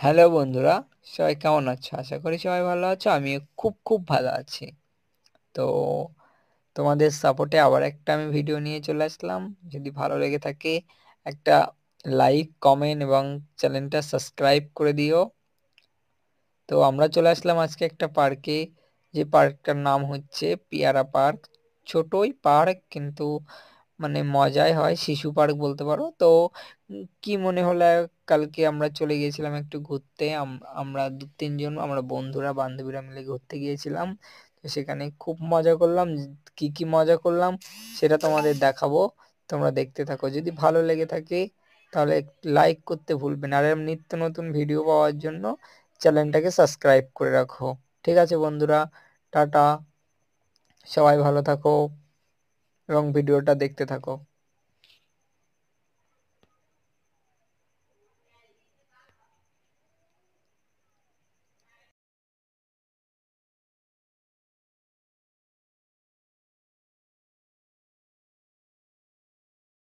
Hello বন্ধুরা, সবাই কেমন আছো? আশা করি সবাই ভালো আছো। আমি খুব খুব ভালো আছি। তো তোমাদের সাপোর্টে আবার একটা আমি ভিডিও নিয়ে চলে আসলাম। যদি ভালো লেগে থাকে একটা লাইক, কমেন্ট এবং চ্যানেলটা সাবস্ক্রাইব করে দিও। তো আমরা চলে আসলাম আজকে একটা পার্কে, যে পার্কটার নাম হচ্ছে পিয়ারা পার্ক। ছোটই পার্ক, কিন্তু মানে মজাই হয়, শিশু পার্ক বলতে পারো। তো কি মনে হলো, কালকে আমরা চলে গিয়েছিলাম একটু ঘুরতে। আমরা দু তিনজন, আমরা বন্ধুরা বান্ধবীরা মিলে ঘুরতে গিয়েছিলাম। তো সেখানে খুব মজা করলাম। কি কি মজা করলাম সেটা তোমাদের দেখাবো, তোমরা দেখতে থাকো। যদি ভালো লেগে থাকে তাহলে লাইক করতে ভুলবে না, আর এরম নিত্য নতুন ভিডিও পাওয়ার জন্য চ্যানেলটাকে সাবস্ক্রাইব করে রাখো। ঠিক আছে বন্ধুরা, টাটা, সবাই ভালো থাকো এবং ভিডিওটা দেখতে থাকো।